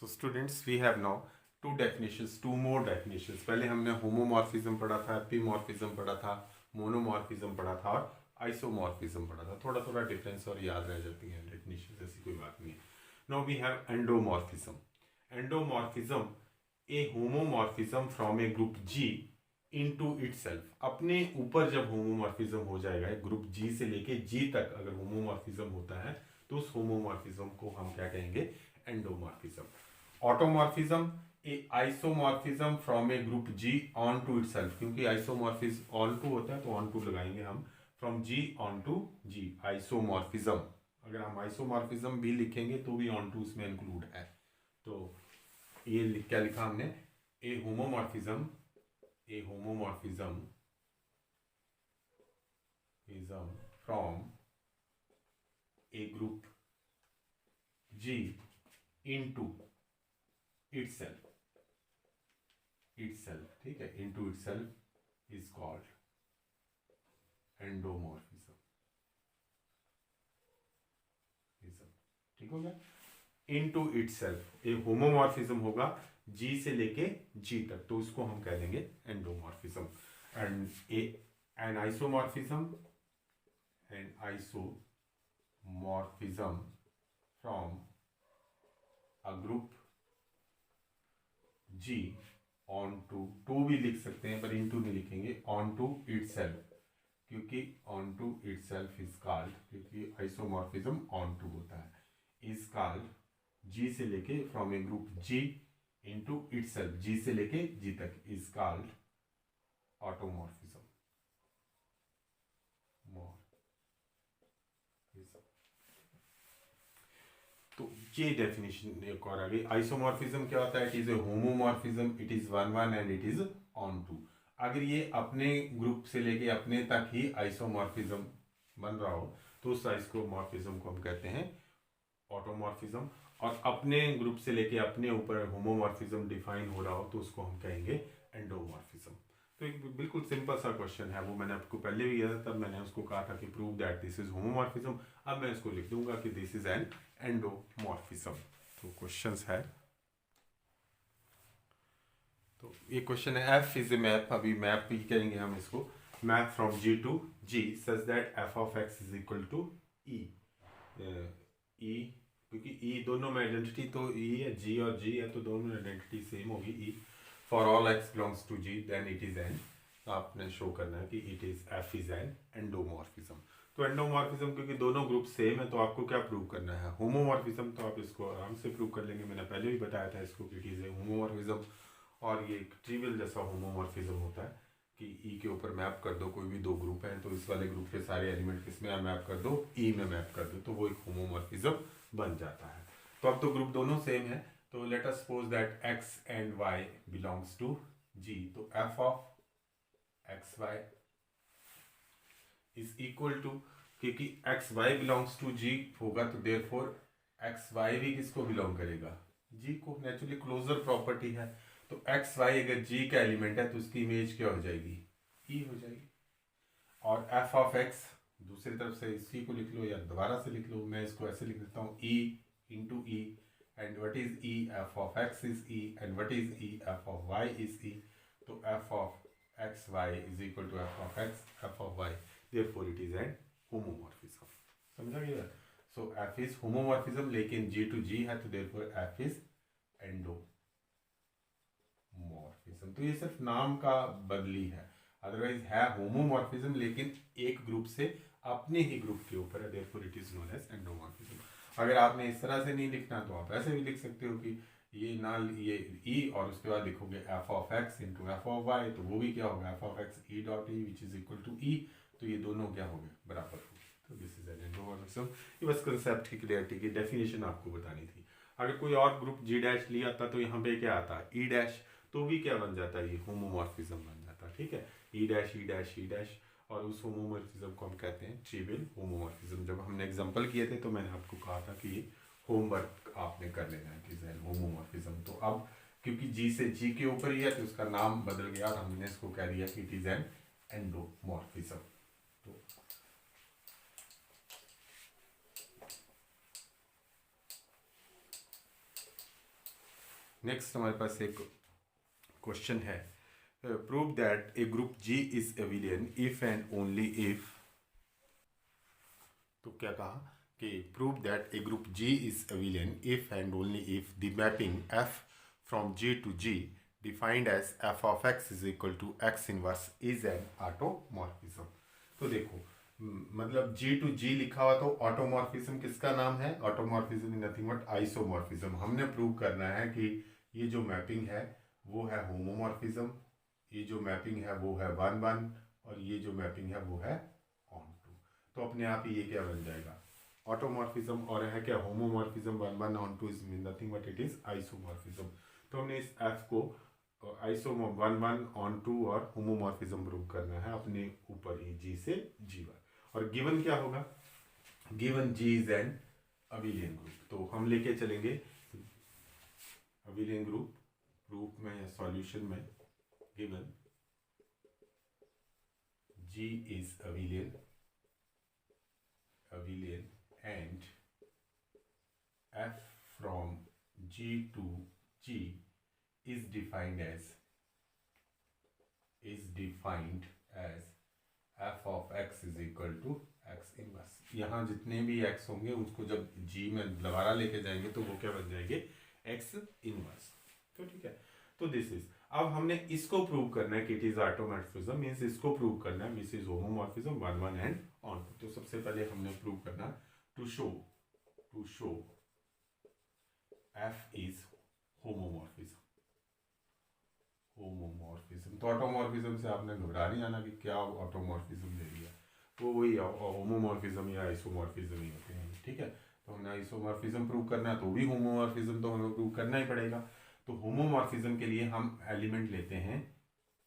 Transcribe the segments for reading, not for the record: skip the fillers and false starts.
So students, we have now two more definitions. पहले हमने homomorphism पढ़ा था, एपीमॉर्फिज्म पढ़ा था, मोनोमॉर्फिज्म पढ़ा था और आइसोमॉर्फिज्म पढ़ा था. थोड़ा थोड़ा डिफरेंस और याद रह जाती है डेफिनेशन, ऐसी कोई बात नहीं है. Now we have endomorphism. Endomorphism, a homomorphism from a group G into itself. अपने ऊपर जब होमोमॉर्फिज्म हो जाएगा, ग्रुप G से लेके G तक अगर होमोमॉर्फिज्म होता है तो उस होमोमॉर्फिज्म को हम क्या कहेंगे? Endomorphism. Automorphism, a isomorphism from a group G onto itself. क्योंकि आइसोमॉर्फिज्म ऑन टू होता है तो ऑन टू लगाएंगे हम. From G onto G, isomorphism. अगर हम आइसोमॉर्फिज्म भी लिखेंगे तो भी ऑन टू इसमें इंक्लूड है. तो ये क्या लिखा हमने? A homomorphism from a group G into itself, ठीक है, into itself is called endomorphism. ठीक हो गया? into itself एक होमोमॉर्फिज्म होगा G से लेके G तक, तो उसको हम कह देंगे endomorphism. And isomorphism from a group G on to भी लिख सकते हैं पर into नहीं लिखेंगे, on to itself, क्योंकि on to itself is called, क्योंकि आइसोमॉर्फिज्म on to होता है, is called G से लेके from a group G into itself, G से लेके G तक is called ऑटोमॉर्फिज्म. तो ये डेफिनेशन एक और आ गई. आइसोमॉर्फिज्म क्या होता है? It is a homomorphism, it is one and it is onto. अगर ये अपने ग्रुप से लेके अपने तक ही आइसोमॉर्फिज्म बन रहा हो तो उस आइसोमॉर्फिज्म को हम कहते हैं ऑटोमॉर्फिज्म. और अपने ग्रुप से लेके अपने ऊपर होमोमॉर्फिज्म डिफाइन हो रहा हो तो उसको हम कहेंगे एंडोमॉर्फिज्म. तो एक बिल्कुल सिंपल सा क्वेश्चन है, वो मैंने आपको पहले भी किया था, तब मैंने उसको कहा था कि prove that this is homomorphism. अब मैं इसको लिख दूंगा कि दिस इज एन एंडोमॉर्फिज्म. तो क्वेश्चंस है, तो ये क्वेश्चन है एफ इज ए मैप. अभी मैप भी करेंगे हम इसको. Map from G to G such that f of x is equal to E. E क्योंकि E दोनों में आइडेंटिटी तो E है, G और G है, तो दोनों में आइडेंटिटी सेम होगी. E for all x belongs to G then it is an. तो आपने शो करना है कि it is f is an endomorphism. तो एंडोमॉर्फिज्म क्योंकि दोनों ग्रुप सेम है तो आपको क्या प्रूव करना है? होमोमॉर्फिज्म. तो आप इसको आराम से प्रूव कर लेंगे, मैंने पहले भी बताया था इसको कि इट इज ए होमोमॉर्फिज्म. और ये एक ट्रिवियल जैसा होमोमॉर्फिज्म होता है कि E के ऊपर मैप कर दो, कोई भी दो ग्रुप हैं तो इस वाले ग्रुप के सारे एलिमेंट किसमें मैप कर दो? E में मैप कर दो, तो वो एक होमोमॉर्फिज्म बन जाता है. तो अब तो ग्रुप दोनों सेम है, तो let us suppose that x and y belongs to G. तो f of x Y is equal to, क्योंकि x Y belongs to G होगा तो देयरफॉर एक्स वाई भी किसको बिलोंग करेगा? G को. नेचुरली क्लोजर प्रॉपर्टी है, तो एक्स वाई अगर G का एलिमेंट है तो उसकी इमेज क्या हो जाएगी? E हो जाएगी. और f ऑफ x दूसरी तरफ से इसी को लिख लो या दोबारा से लिख लो, मैं इसको ऐसे लिख देता हूँ E into E. And what is E? f of x is E. And what is E? f of y is E. तो f of x Y is equal to f of x, f of y. Therefore it is an homomorphism. समझा गया? So f is homomorphism, लेकिन G to G है तो therefore f is एंडोमॉर्फिज्म. तो ये सिर्फ नाम का बदली है, अदरवाइज है होमोमॉर्फिज्म लेकिन एक ग्रुप से अपने ही ग्रुप के ऊपर है, therefore it is known as endomorphism. अगर आपने इस तरह से नहीं लिखना तो आप ऐसे भी लिख सकते हो कि ये ना ये E और उसके बाद लिखोगे f of x into F of y, तो वो भी क्या होगा? f of x E dot E which is equal to E. तो ये दोनों क्या हो गए? बराबर हो गए. तो दिस इज एन एंडोमॉर्फिज्म. ये बस कंसेप्ट की क्लियरिटी की डेफिनेशन आपको बतानी थी. अगर कोई और ग्रुप G डैश लिया था तो यहाँ पे क्या आता? E dash. तो भी क्या बन जाता है? ये होमोमॉर्फिज्म बन जाता है. ठीक है, E dash E dash E dash. और उस होमोमॉर्फिज्म को हम कहते हैं ट्रिवियल होमोमॉर्फिज्म. जब हमने एग्जांपल किए थे तो मैंने आपको कहा था कि होमवर्क आपने कर लेना है, इट इज एन होमोमॉर्फिज्म. तो अब क्योंकि G से G के ऊपर ही है तो उसका नाम बदल गया और हमने इसको कह दिया कि इट इज एन एंडोमॉर्फिज्म. तो नेक्स्ट हमारे पास एक क्वेश्चन है, prove that a group G is abelian if and only if. तो क्या कहा कि prove that a group G is abelian if and only if the mapping F from G to G defined as F of X is equal to X inverse is an automorphism. तो देखो मतलब जी to जी लिखा हुआ तो automorphism किसका नाम है? Automorphism is nothing but isomorphism. हमने प्रूव करना है कि ये जो मैपिंग है वो है होमोमॉर्फिज्म, ये जो मैपिंग है वो है 1-1 और ये जो मैपिंग है वो है ऑन टू। तो अपने आप ही ये क्या बन जाएगा? ऑटोमॉर्फिज्म। और है क्या? Homomorphism 1-1 on two is nothing but it is isomorphism. तो हमने इस एफ को आइसोमो 1-1 ऑन टू और होमोमॉर्फिज्म प्रूव करना है अपने ऊपर ही जी से जी वन। और गिवन क्या होगा? Given G is an abelian group. तो हम लेके चलेंगे अबिलियन ग्रुप प्रूफ में या सॉल्यूशन में, given G is abelian and F from G to G is defined as f of x is equal to x inverse। यहाँ जितने भी x होंगे उसको जब g में दोबारा लेके जाएंगे तो वो क्या बन जाएंगे? x inverse. तो ठीक है, तो दिस इज, अब हमने इसको प्रूव करना है कि इट इज ऑटोमॉर्फिज्म, मींस इसको प्रूव करना है this is homomorphism 1-1 and onto. तो सबसे पहले हमने प्रूव करना to show f is homomorphism. तो ऑटोमॉर्फिज्म से आपने घबरा नहीं जाना कि क्या ऑटोमॉर्फिज्म ले लिया, तो वही होमोमॉर्फिज्म या आइसोमॉर्फिज्म ही होते हैं। ठीक है, तो हमने आइसोमॉर्फिज्म प्रूव करना है तो भी होमोमॉर्फिज्म तो हमें प्रूव करना ही पड़ेगा। तो होमोमॉर्फिज्म के लिए हम एलिमेंट लेते हैं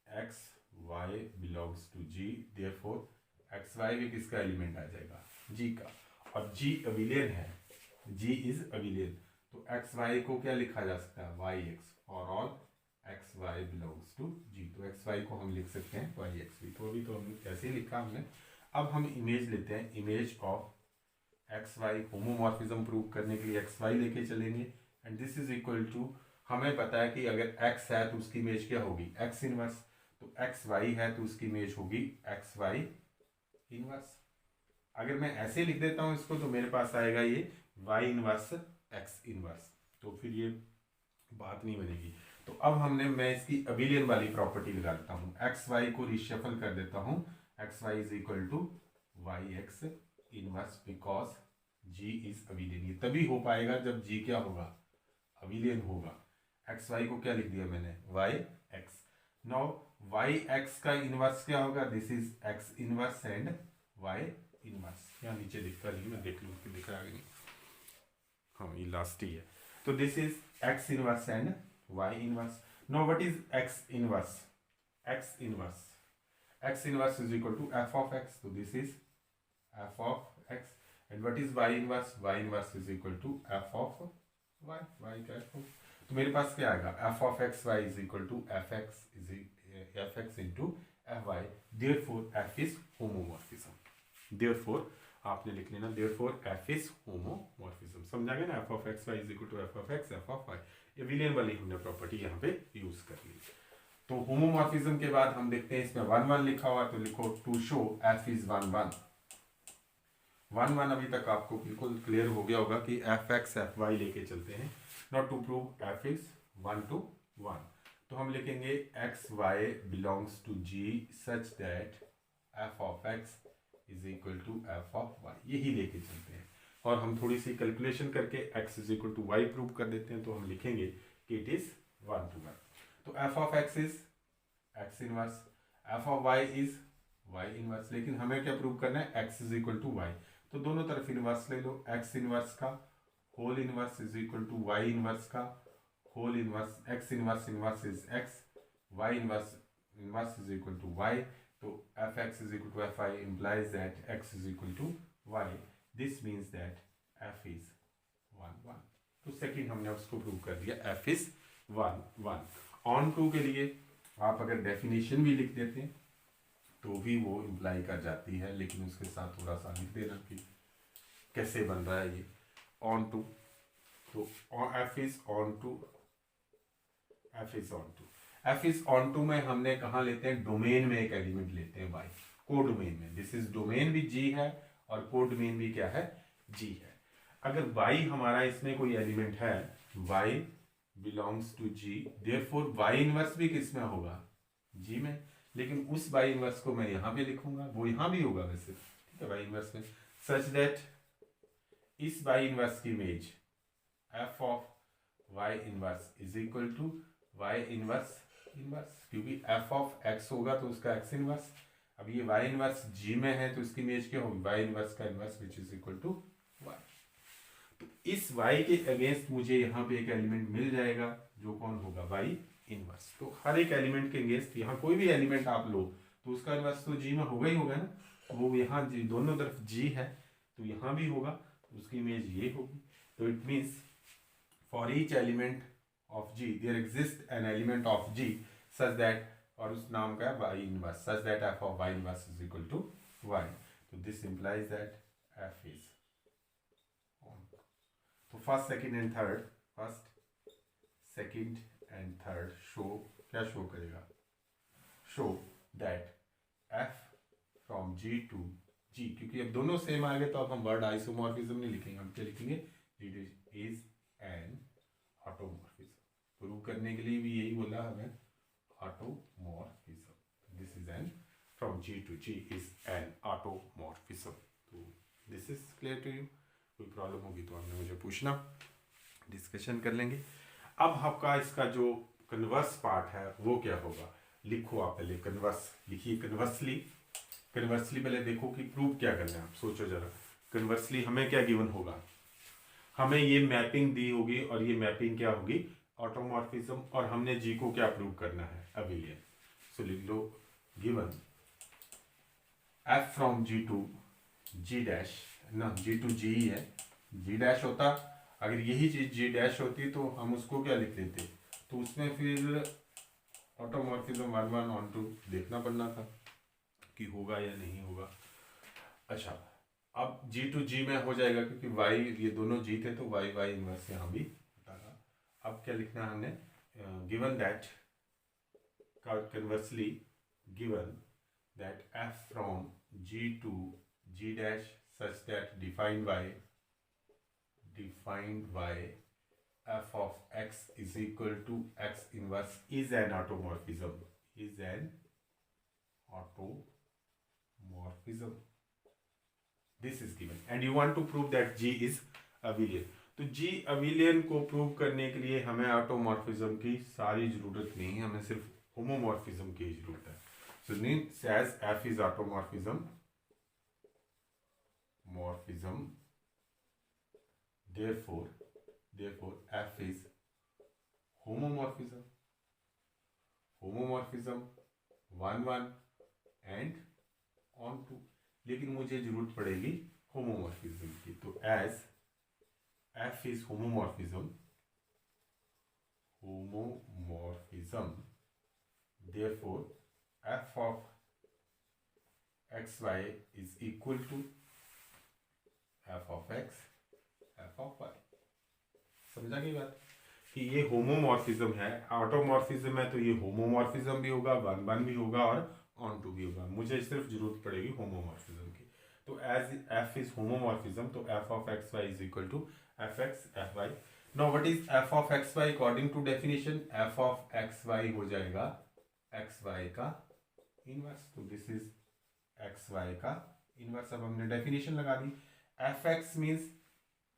X Y belongs to G, therefore X Y भी किसका एलिमेंट आ जाएगा? जी का। और जी अबिलियन है, जी इज अबिलियन, तो एक्स वाई को क्या लिखा जा सकता है? Y x for all x Y belongs to G. तो एक्स वाई को हम लिख सकते हैं वाई एक्स वी। तो अभी तो हमने कैसे ही लिखा हमने। अब हम इमेज लेते हैं, image of x Y. Homomorphism prove करने के लिए एक्स वाई लेके चलेंगे and this is equal to, हमें पता है कि अगर एक्स है तो उसकी इमेज क्या होगी? X inverse. तो एक्स वाई है तो उसकी इमेज होगी एक्स वाई इनवर्स। अगर मैं ऐसे लिख देता हूं इसको तो मेरे पास आएगा ये वाई इनवर्स एक्स इनवर्स, तो फिर ये बात नहीं बनेगी। तो अब मैं इसकी अबिलियन वाली प्रॉपर्टी लगा देता हूँ, एक्स वाई को रिशफल कर देता हूँ, X Y is equal to Y X inverse because G is abelian. ये तभी हो पाएगा जब जी क्या होगा? अबिलियन होगा। एक्स वाई को क्या लिख दिया मैंने? Y X. Now Y X का इनवर्स क्या होगा? This is X inverse and Y inverse. यहाँ नीचे दिखता नहीं, मैं देख लूँ कि दिख रहा है नहीं। हाँ, ये लास्ट ही है। तो this is X inverse and y inverse. Now what is x inverse? X inverse is equal to f of x. So this is f of x. And what is y inverse? Y inverse is equal to f of y. Y का f। तो मेरे पास क्या आएगा? f of x y is equal to fx into fy. Therefore f is homomorphism. Therefore आपने लिख लेना therefore f is homomorphism। समझा गया ना? f of x y is equal to f of x f of y। ये विलियन वाली हमने property यहाँ पे यूज कर ली। तो होमोमॉर्फिज्म के बाद हम देखते हैं इसमें 1-1 लिखा हुआ, तो लिखो टू शो f इज 1-1। 1-1 अभी तक आपको बिल्कुल क्लियर हो गया होगा कि एफ एक्स एफ वाई लेके चलते हैं। Not to prove F is 1-1, तो हम लिखेंगे X Y belongs to G such that F of X is equal to F of Y. यही लेके चलते हैं और हम थोड़ी सी कैलकुलेशन करके x is equal to Y prove कर देते हैं। तो हम लिखेंगे कि इट इज 1-1। तो f of x is x inverse, f of y is y inverse. लेकिन हमें क्या प्रूव करना है? x is equal to Y. तो दोनों तरफ इनवर्स ले लो, x इनवर्स का whole inverse is equal to y inverse का whole inverse. x inverse inverse is x, y inverse inverse is equal to y। तो f x is equal to f I implies that x is equal to Y. This means that f is 1-1। तो second हमने उसको prove कर दिया, f is 1-1। On to के लिए आप अगर डेफिनेशन भी लिख देते हैं तो भी वो इम्प्लाई कर जाती है, लेकिन उसके साथ थोड़ा सा लिख देना कि कैसे बन रहा है ये ऑन टू। तो f is on to F is onto. F is onto में हमने कहाँ लेते हैं, डोमेन में एक एलिमेंट लेते हैं वाई, को डोमेन में। दिस इज डोमेन भी जी है और को डोमेन भी क्या है, जी है। अगर वाई हमारा इसमें कोई एलिमेंट है, Y belongs to G, therefore Y inverse भी किस में होगा, जी में। लेकिन उस वाई इनवर्स को मैं यहाँ पे लिखूंगा, वो यहाँ भी होगा वैसे, ठीक है, वाई इनवर्स में, सच दैट इस वाई इनवर्स की image F of Y inverse is equal to Y inverse inverse, क्योंकि एफ ऑफ एक्स होगा तो उसका एक्स इनवर्स। अब ये वाई इनवर्स जी में है तो इसकी इमेज क्या होगी, वाई इनवर्स का inverse which is equal to Y. तो इस वाई के अगेंस्ट मुझे यहाँ पे एक एलिमेंट मिल जाएगा जो कौन होगा, वाई इनवर्स। तो हर एक एलिमेंट के अगेंस्ट यहाँ कोई भी एलिमेंट आप लो तो उसका इनवर्स तो जी में होगा ही होगा ना, वो यहाँ जी दोनों तरफ जी है तो यहाँ भी होगा, तो उसकी इमेज ये होगी। तो it means for each element of G there exist an element of G such that, और उस नाम का है Y inverse, such that F of Y inverse is equal to Y. तो this implies that f is on. तो first second and third, first second and third show, क्या show करेगा, show that F from G to G, क्योंकि अब दोनों same आ गए तो अब हम वर्ड आइसोमॉर्फिज्म नहीं लिखेंगे, हम क्या लिखेंगे, it is an automorphism. Prove करने के लिए भी यही बोला हमें, automorphism. This is an from G to G is an automorphism. तो this is clear to you. कोई प्रॉब्लम होगी तो आपने मुझे पूछना, डिस्कशन कर लेंगे। अब आपका इसका जो कन्वर्स पार्ट है वो क्या होगा, लिखो आप पहले कन्वर्स, लिखिए कन्वर्सली। कन्वर्सली पहले देखो कि प्रूव क्या करना है, आप सोचो जरा। कन्वर्सली हमें क्या गिवन होगा, हमें ये मैपिंग दी होगी और ये मैपिंग क्या होगी, ऑटोमॉर्फिज्म, और हमने जी को क्या प्रूव करना है, अबिलियन। सो लिख लो given f from G to G dash, ना जी टू जी ही है, जी डैश होता, अगर यही चीज जी डैश होती तो हम उसको क्या लिख देते, तो उसमें फिर automorphism one one onto देखना पड़ना था कि होगा या नहीं होगा। अच्छा, अब जी टू जी में हो जाएगा क्योंकि वाई ये दोनों जी थे तो वाई वाई इनवर्स यहाँ भी हटाना। अब क्या लिखना है हमने, given that, conversely given that F from G to G dash such that defined by f of x is equal to x inverse is an automorphism, is an automorphism. This is given and you want to prove that G is abelian. तो G abelian को prove करने के लिए हमें automorphism की सारी जरूरत नहीं है, हमें सिर्फ होमोमॉर्फिज्म की जरूरत है। So means as f is automorphism, therefore f is homomorphism 1 1 and on 2, लेकिन मुझे जरूरत पड़ेगी होमोमॉर्फिज्म की। तो as f is homomorphism, therefore f of xy is equal to f of x f of y। समझा गई बात कि ये होमोमॉर्फिज्म है, ऑटोमॉर्फिज्म है तो ये होमोमॉर्फिज्म भी होगा, वन वन भी होगा और ऑन टू भी होगा, मुझे सिर्फ जरूरत पड़ेगी होमोमॉर्फिज्म की। तो एज एफ इज होमोमॉर्फिज्म तो F of x Y is equal to F X F Y. Now what is F of x Y according to definition, F of x Y हो जाएगा एक्स वाई का inverse. तो this is X Y का inverse. अब हमने definition लगा दी, F X means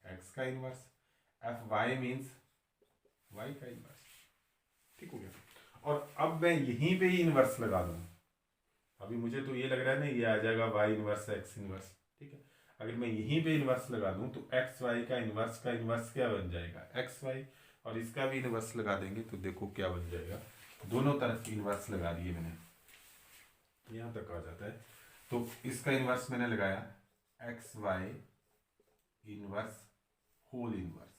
X का inverse, F Y means Y का इनवर्स, ठीक हो गया। और अब मैं यहीं पे ही इनवर्स लगा दूं, अभी मुझे तो ये लग रहा है ना ये आ जाएगा वाई इनवर्स एक्स इनवर्स, ठीक है। अगर मैं यहीं पे इनवर्स लगा दूं तो एक्स वाई का इनवर्स क्या बन जाएगा, एक्स वाई, और इसका भी इनवर्स लगा देंगे तो देखो क्या बन जाएगा, दोनों तरफ इनवर्स लगा दिए मैंने, यहां तक आ जाता है। तो इसका इनवर्स मैंने लगाया X Y inverse whole inverse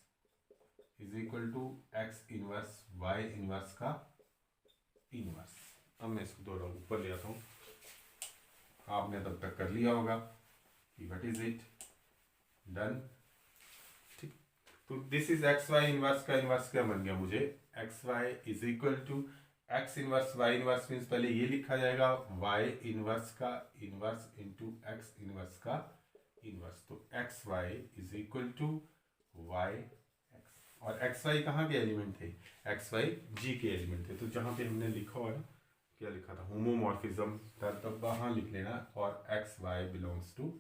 is equal to X inverse Y inverse का इनवर्स। अब मैं इसको थोड़ा ऊपर ले आता हूँ, आपने तब तक कर लिया होगा कि व्हाट इज इट डन, ठीक। तो this is X Y inverse का इनवर्स क्या बन गया मुझे, X Y is equal to X inverse Y inverse means पहले ये लिखा जाएगा वाई इनवर्स का इनवर्स इंटू एक्स इनवर्स का इनवर्स। तो x Y is equal to Y X, और एक्स वाई कहाँ के एलिमेंट थे, एक्स वाई जी के एलिमेंट थे। तो जहाँ पे हमने लिखा हुआ है, क्या लिखा था, होमोमॉर्फिज्म, तब वहाँ लिख लेना और एक्स वाई बिलोंग्स टू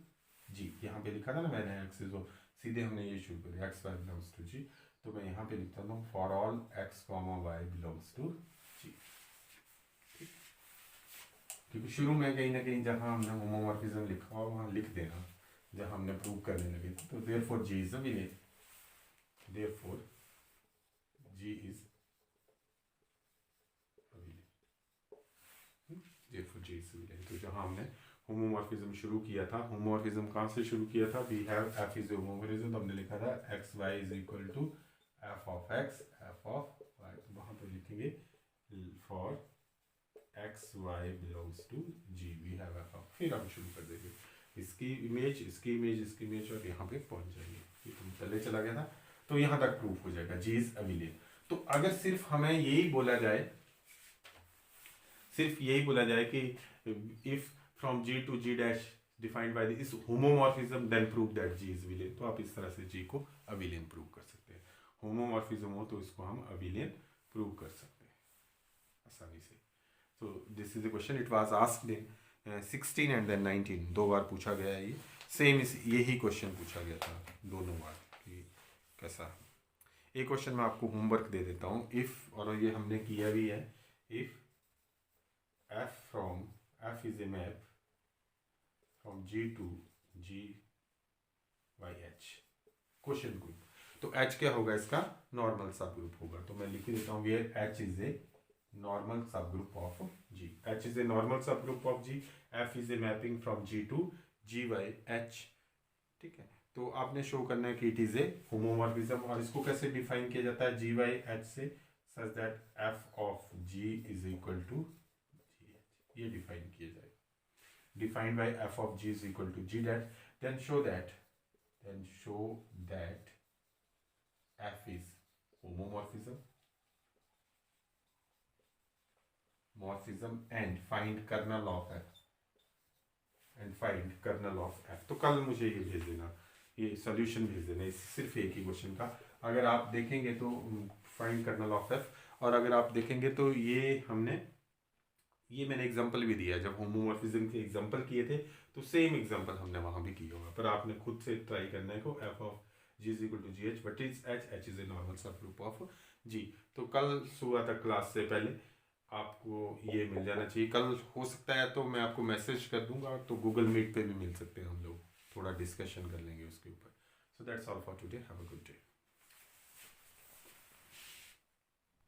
जी। यहाँ पे लिखा था ना मैंने एक्स, जो सीधे हमने ये शुरू कर दिया x Y belongs to G. तो मैं यहाँ पे लिखता हूँ for all x comma y belongs to G. क्योंकि शुरू में कहीं ना कहीं जहाँ हमने होमोमॉर्फिज्म लिखा हो वहाँ लिख देना जहाँ हमने प्रूव करने लगे थे। तो therefore G is abelian, therefore G is abelian, therefore G is abelian. तो जहाँ हमने होमोमॉर्फिज्म शुरू किया था, होमोमॉर्फिज्म कहाँ से शुरू किया था, we have F is homomorphism, तो हमने लिखा था X Y is equal to F of X F of Y. तो वहाँ पे लिखेंगे for X Y belongs to G we have F of, फिर हम शुरू कर देंगे इसकी इमेज इसकी इमेज इसकी इमेज और यहाँ पे पहुँच जाएंगे। ये तो पहले चला गया था, तो यहाँ तक प्रूफ हो जाएगा जी इज अ विलेन। तो अगर सिर्फ हमें यही बोला जाए, सिर्फ यही बोला जाए कि if from G to G dash defined by this homomorphism then prove that G is villain, तो आप इस तरह से G को अविलेन प्रूव कर सकते हैं। होमोमॉर्फिज्म हो तो इसको हम अविलेन प्रूव कर सकते हैं आसानी से। तो this is the question, it was asked in 16 and then 19, 2 बार पूछा गया है ये सेम, यही क्वेश्चन पूछा गया था दोनों बार कि कैसा। एक क्वेश्चन मैं आपको होमवर्क दे देता हूँ, इफ, और ये हमने किया भी है, if f from f is a map from G to G by H, question कोई, तो H क्या होगा, इसका नॉर्मल सब ग्रुप होगा। तो मैं लिख देता हूँ where H is a normal subgroup of G, H is a normal subgroup of G, F is a mapping from G to G by H। ठीक है, तो आपने शो करना है कि इट इज ए होमोमॉर्फिज्म, और इसको कैसे डिफाइन किया जाता है G by H से, such that F of G is equal to, ये डिफाइन किया जाए, defined by f of g is equal to g dash, then show that f is homomorphism and find kernel of f, तो कल मुझे ये भेज देना, ये सॉल्यूशन भेज देना सिर्फ एक ही क्वेश्चन का। अगर आप देखेंगे तो फाइंड कर्नल ऑफ एफ, और अगर आप देखेंगे तो ये मैंने एग्जांपल भी दिया, जब होमोमॉर्फिज्म के एग्जांपल किए थे तो सेम एग्जांपल हमने वहां भी किया होगा, पर आपने खुद से ट्राई करना है को f of g is equal to G H, but is h is a normal subgroup of g। तो कल सुबह तक क्लास से पहले आपको ये मिल जाना चाहिए। कल हो सकता है तो मैं आपको मैसेज कर दूंगा, तो गूगल मीट पे भी मिल सकते हैं हम लोग, थोड़ा डिस्कशन कर लेंगे उसके ऊपर। So that's all for today, have a good day.